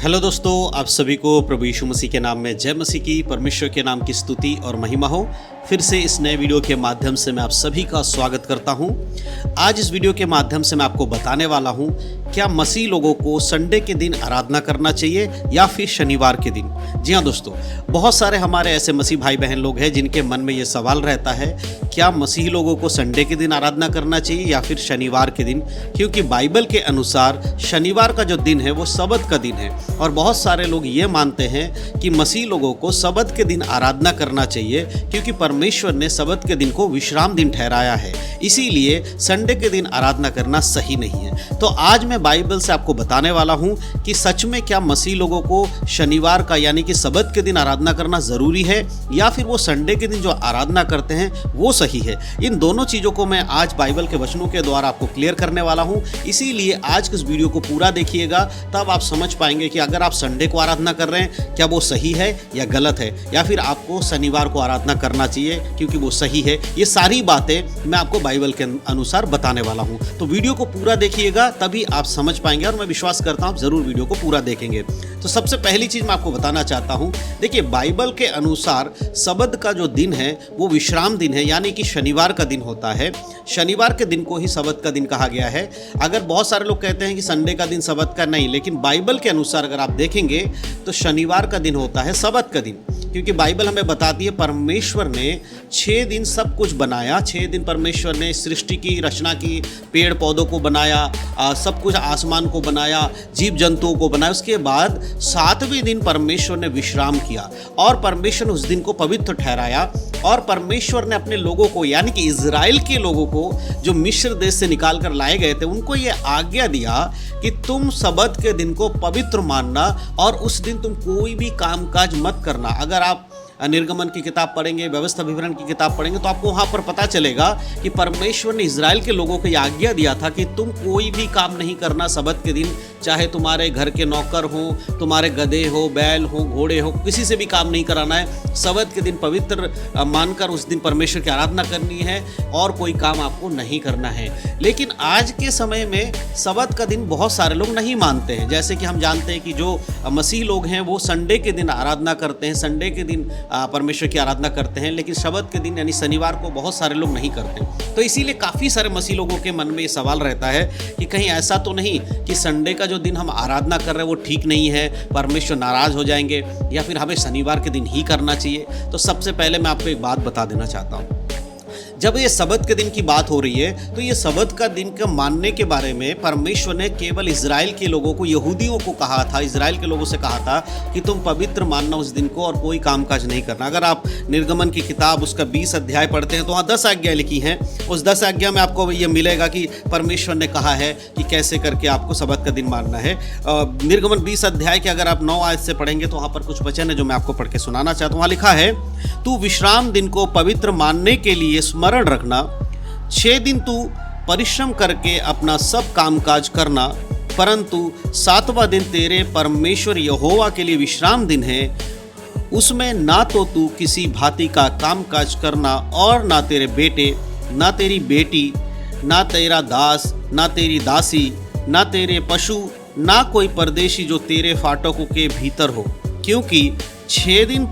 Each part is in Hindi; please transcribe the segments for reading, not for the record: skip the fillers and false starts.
हेलो दोस्तों, आप सभी को प्रभु यीशु मसीह के नाम में जय मसीह की। परमेश्वर के नाम की स्तुति और महिमा हो। फिर से इस नए वीडियो के माध्यम से मैं आप सभी का स्वागत करता हूं। आज इस वीडियो के माध्यम से मैं आपको बताने वाला हूं, क्या मसीह लोगों को संडे के दिन आराधना करना चाहिए या फिर शनिवार के दिन। जी हाँ दोस्तों, बहुत सारे हमारे ऐसे मसीह भाई बहन लोग हैं जिनके मन में ये सवाल रहता है, क्या मसीह लोगों को संडे के दिन आराधना करना चाहिए या फिर शनिवार के दिन, क्योंकि बाइबल के अनुसार शनिवार का जो दिन है वो सबत का दिन है। और बहुत सारे लोग ये मानते हैं कि मसीह लोगों को सबत के दिन आराधना करना चाहिए, क्योंकि परमेश्वर ने सबत के दिन को विश्राम दिन ठहराया है, इसीलिए संडे के दिन आराधना करना सही नहीं है। तो आज मैं बाइबल से आपको बताने वाला हूं कि सच में क्या मसीह लोगों को शनिवार का यानी कि सबत के दिन आराधना करना ज़रूरी है या फिर वो संडे के दिन जो आराधना करते हैं वो सही है। इन दोनों चीज़ों को मैं आज बाइबल के वचनों के द्वारा आपको क्लियर करने वाला हूं, इसीलिए आज के इस वीडियो को पूरा देखिएगा, तब आप समझ पाएंगे कि अगर आप संडे को आराधना कर रहे हैं क्या वो सही है या गलत है, या फिर आपको शनिवार को आराधना करना चाहिए क्योंकि वो सही है। ये सारी बातें मैं आपको बाइबल के अनुसार बताने वाला हूं, तो वीडियो को पूरा देखिएगा तभी आप समझ पाएंगे, और मैं विश्वास करता हूं आप जरूर वीडियो को पूरा देखेंगे। तो सबसे पहली चीज मैं आपको बताना चाहता हूं, देखिए बाइबल के अनुसार सबत का जो दिन है वो विश्राम दिन है, यानी कि शनिवार का दिन होता है। शनिवार के दिन को ही सबत का दिन कहा गया है। अगर बहुत सारे लोग कहते हैं कि संडे का दिन सबत का नहीं, लेकिन बाइबल के अनुसार अगर आप देखेंगे तो शनिवार का दिन होता है सबत का दिन, क्योंकि बाइबल हमें बताती है परमेश्वर ने 6 दिन सब कुछ बनाया। 6 दिन परमेश्वर ने सृष्टि की रचना की, पेड़ पौधों को बनाया, सब कुछ आसमान को बनाया, जीव जंतुओं को बनाया। उसके बाद 7वें दिन परमेश्वर ने विश्राम किया और परमेश्वर ने उस दिन को पवित्र ठहराया। और परमेश्वर ने अपने लोगों को यानी कि इजराइल के लोगों को जो मिस्र देश से निकाल कर लाए गए थे, उनको ये आज्ञा दिया कि तुम सबत के दिन को पवित्र मानना और उस दिन तुम कोई भी कामकाज मत करना। अगर आप निर्गमन की किताब पढ़ेंगे, व्यवस्था विवरण की किताब पढ़ेंगे, तो आपको वहाँ पर पता चलेगा कि परमेश्वर ने इजराइल के लोगों को यह आज्ञा दिया था कि तुम कोई भी काम नहीं करना सबत के दिन, चाहे तुम्हारे घर के नौकर हो, तुम्हारे गधे हो, बैल हो, घोड़े हो, किसी से भी काम नहीं कराना है। सबत के दिन पवित्र मानकर उस दिन परमेश्वर की आराधना करनी है और कोई काम आपको नहीं करना है। लेकिन आज के समय में सबत का दिन बहुत सारे लोग नहीं मानते हैं। जैसे कि हम जानते हैं कि जो मसीह लोग हैं वो संडे के दिन आराधना करते हैं, संडे के दिन परमेश्वर की आराधना करते हैं, लेकिन शबत के दिन यानी शनिवार को बहुत सारे लोग नहीं करते। तो इसीलिए काफ़ी सारे मसीह लोगों के मन में ये सवाल रहता है कि कहीं ऐसा तो नहीं कि संडे का जो दिन हम आराधना कर रहे हैं वो ठीक नहीं है, परमेश्वर नाराज़ हो जाएंगे, या फिर हमें शनिवार के दिन ही करना चाहिए। तो सबसे पहले मैं आपको एक बात बता देना चाहता हूँ, जब ये सबत के दिन की बात हो रही है तो ये सबत का दिन का मानने के बारे में परमेश्वर ने केवल इजराइल के लोगों को, यहूदियों को कहा था, इजराइल के लोगों से कहा था कि तुम पवित्र मानना उस दिन को और कोई कामकाज नहीं करना। अगर आप निर्गमन की किताब उसका 20 अध्याय पढ़ते हैं तो वहाँ 10 आज्ञा लिखी हैं। उस 10 आज्ञा में आपको ये मिलेगा कि परमेश्वर ने कहा है कि कैसे करके आपको सबत का दिन मानना है। निर्गमन 20 अध्याय के अगर आप 9 आयत से पढ़ेंगे तो वहाँ पर कुछ वचन है जो मैं आपको पढ़ के सुनाना चाहता हूँ। वहाँ लिखा है, तू विश्राम दिन को पवित्र मानने के लिए स्मरण रखना, 6 दिन तू परिश्रम करके अपना सब कामकाज करना, परंतु 7वां दिन तेरे परमेश्वर यहोवा के लिए विश्राम दिन है। उसमें ना तो तू किसी भांति का कामकाज करना, और ना तेरे बेटे, ना तेरी बेटी, ना तेरा दास, ना तेरी दासी, ना तेरे पशु, ना कोई परदेशी जो तेरे फाटकों के भीतर हो, क्योंकि 6 दिन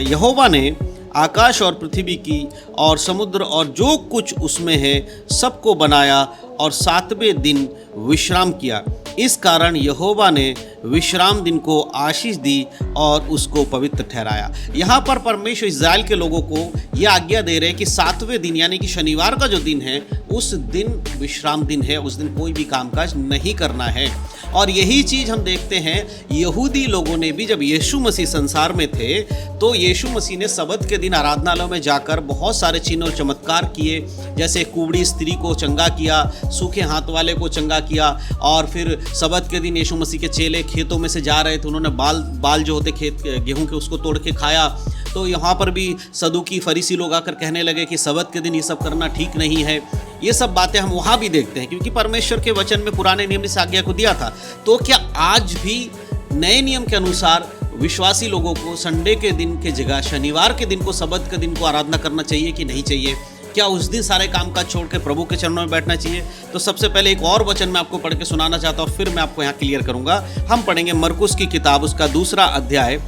यहोवा ने आकाश और पृथ्वी की और समुद्र और जो कुछ उसमें है सबको बनाया और 7वें दिन विश्राम किया। इस कारण यहोवा ने विश्राम दिन को आशीष दी और उसको पवित्र ठहराया। यहाँ पर परमेश्वर इजराइल के लोगों को यह आज्ञा दे रहे हैं कि 7वें दिन यानी कि शनिवार का जो दिन है उस दिन विश्राम दिन है, उस दिन कोई भी कामकाज नहीं करना है। और यही चीज़ हम देखते हैं यहूदी लोगों ने भी, जब यीशु मसीह संसार में थे तो यीशु मसीह ने सबत के दिन आराधनालयों में जाकर बहुत सारे चिन्ह और चमत्कार किए, जैसे कुबड़ी स्त्री को चंगा किया, सूखे हाथ वाले को चंगा किया। और फिर सबत के दिन यीशु मसीह के चेले खेतों में से जा रहे थे, उन्होंने बाल जो होते खेत गेहूं के उसको तोड़ के खाया। तो यहाँ पर भी सदूकी फरीसी लोग आकर कहने लगे कि सबत के दिन ये सब करना ठीक नहीं है। ये सब बातें हम वहाँ भी देखते हैं, क्योंकि परमेश्वर के वचन में पुराने नियम इस आज्ञा को दिया था। तो क्या आज भी नए नियम के अनुसार विश्वासी लोगों को संडे के दिन के जगह शनिवार के दिन को, सबत के दिन को आराधना करना चाहिए कि नहीं चाहिए? क्या उस दिन सारे काम काज छोड़ के प्रभु के चरणों में बैठना चाहिए? तो सबसे पहले एक और वचन मैं आपको पढ़ के सुनाना चाहता हूँ, फिर मैं आपको यहाँ क्लियर करूँगा। हम पढ़ेंगे मरकुस की किताब, उसका 2 अध्याय,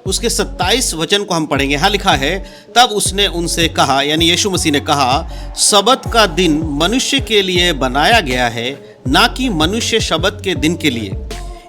उसके 27 वचन को हम पढ़ेंगे। यहाँ लिखा है, तब उसने उनसे कहा, यानी यीशु मसीह ने कहा, सबत का दिन मनुष्य के लिए बनाया गया है, ना कि मनुष्य सबत के दिन के लिए।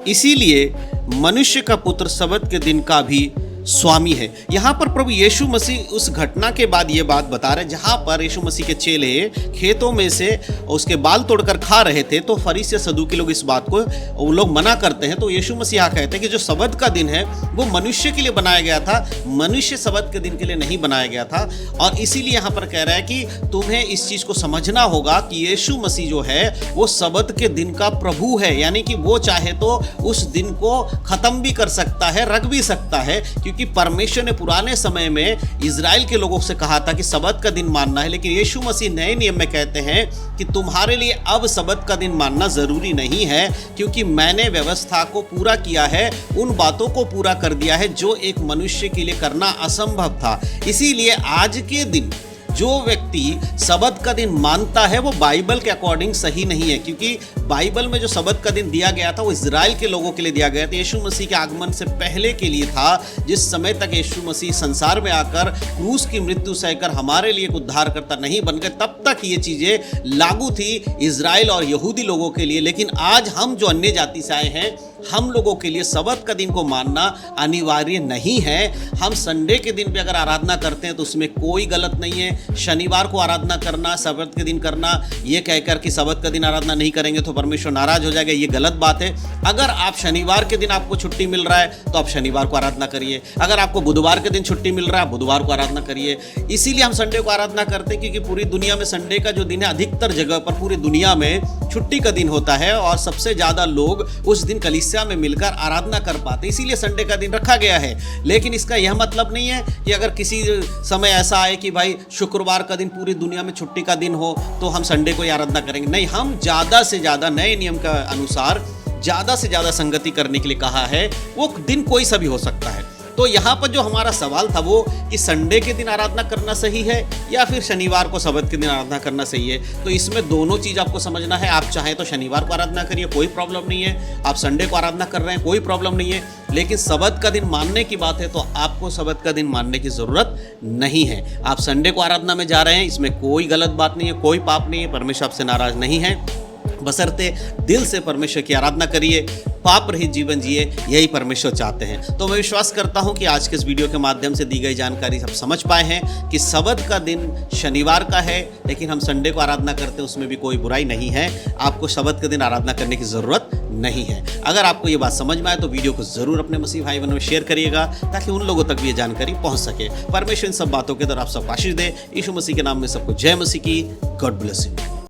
इसीलिए मनुष्य का पुत्र सबत के दिन का भी स्वामी है। यहाँ पर प्रभु यीशु मसीह उस घटना के बाद ये बात बता रहे हैं, जहाँ पर यीशु मसीह के चेले खेतों में से उसके बाल तोड़कर खा रहे थे, तो फरीसी सदूकी लोग इस बात को वो लोग मना करते हैं। तो यीशु मसीह यहाँ कहते हैं कि जो सबत का दिन है वो मनुष्य के लिए बनाया गया था, मनुष्य सबत के दिन के लिए नहीं बनाया गया था। और इसीलिए यहाँ पर कह रहा है कि तुम्हें इस चीज़ को समझना होगा कि यीशु मसीह जो है वो सबत के दिन का प्रभु है, यानी कि वो चाहे तो उस दिन को ख़त्म भी कर सकता है, रख भी सकता है, क्योंकि परमेश्वर ने पुराने समय में इजराइल के लोगों से कहा था कि सबत का दिन मानना है। लेकिन यीशु मसीह नए नियम में कहते हैं कि तुम्हारे लिए अब सबत का दिन मानना जरूरी नहीं है, क्योंकि मैंने व्यवस्था को पूरा किया है, उन बातों को पूरा कर दिया है जो एक मनुष्य के लिए करना असंभव था। इसीलिए आज के दिन जो व्यक्ति सबत का दिन मानता है वो बाइबल के अकॉर्डिंग सही नहीं है, क्योंकि बाइबल में जो सबत का दिन दिया गया था वो इजराइल के लोगों के लिए दिया गया था, यीशु मसीह के आगमन से पहले के लिए था। जिस समय तक यीशु मसीह संसार में आकर क्रूस की मृत्यु सहकर हमारे लिए उद्धारकर्ता नहीं बन गए, तब तक ये चीज़ें लागू थी इजराइल और यहूदी लोगों के लिए। लेकिन आज हम जो अन्य जाति से आए हैं, हम लोगों के लिए सबत का दिन को मानना अनिवार्य नहीं है। हम संडे के दिन पे अगर आराधना करते हैं तो उसमें कोई गलत नहीं है। शनिवार को आराधना करना, सबत के दिन करना, ये कहकर कि सबत का दिन आराधना नहीं करेंगे तो परमेश्वर नाराज हो जाएगा, ये गलत बात है। अगर आप शनिवार के दिन आपको छुट्टी मिल रहा है तो आप शनिवार को आराधना करिए। अगर आपको बुधवार के दिन छुट्टी मिल रहा है, बुधवार को आराधना करिए। इसीलिए हम संडे को आराधना करते हैं, क्योंकि पूरी दुनिया में संडे का जो दिन है, अधिकतर जगह पर पूरी दुनिया में छुट्टी का दिन होता है और सबसे ज़्यादा लोग उस दिन कलीसिया में मिलकर आराधना कर पाते, इसीलिए संडे का दिन रखा गया है। लेकिन इसका यह मतलब नहीं है कि अगर किसी समय ऐसा आए कि भाई शुक्रवार का दिन पूरी दुनिया में छुट्टी का दिन हो तो हम संडे को ही आराधना करेंगे। नहीं, हम ज़्यादा से ज़्यादा नए नियम के अनुसार ज़्यादा से ज़्यादा संगति करने के लिए कहा है। वो दिन कोई सा भी हो सकता है। तो यहाँ पर जो हमारा सवाल था वो कि संडे के दिन आराधना करना सही है या फिर शनिवार को सबत के दिन आराधना करना सही है। तो इसमें दोनों चीज़ आपको समझना है। आप चाहें तो शनिवार को आराधना करिए, कोई प्रॉब्लम नहीं है। आप संडे को आराधना कर रहे हैं, कोई प्रॉब्लम नहीं है। लेकिन सबत का दिन मानने की बात है तो आपको सबत का दिन मानने की ज़रूरत नहीं है। आप संडे को आराधना में जा रहे हैं, इसमें कोई गलत बात नहीं है, कोई पाप नहीं है। परमेश्वर आपसे नाराज़ नहीं है, बशर्ते दिल से परमेश्वर की आराधना करिए, पाप रहित जीवन जिए, यही परमेश्वर चाहते हैं। तो मैं विश्वास करता हूं कि आज के इस वीडियो के माध्यम से दी गई जानकारी सब समझ पाए हैं कि सबत का दिन शनिवार का है, लेकिन हम संडे को आराधना करते हैं, उसमें भी कोई बुराई नहीं है। आपको सबत के दिन आराधना करने की ज़रूरत नहीं है। अगर आपको ये बात समझ में आए तो वीडियो को ज़रूर अपने मसीह भाई बहनों में शेयर करिएगा, ताकि उन लोगों तक भी ये जानकारी पहुँच सके। परमेश्वर इन सब बातों के द्वारा आप सब आशीष दे। यीशु मसीह के नाम में सबको जय मसीह की। God bless you.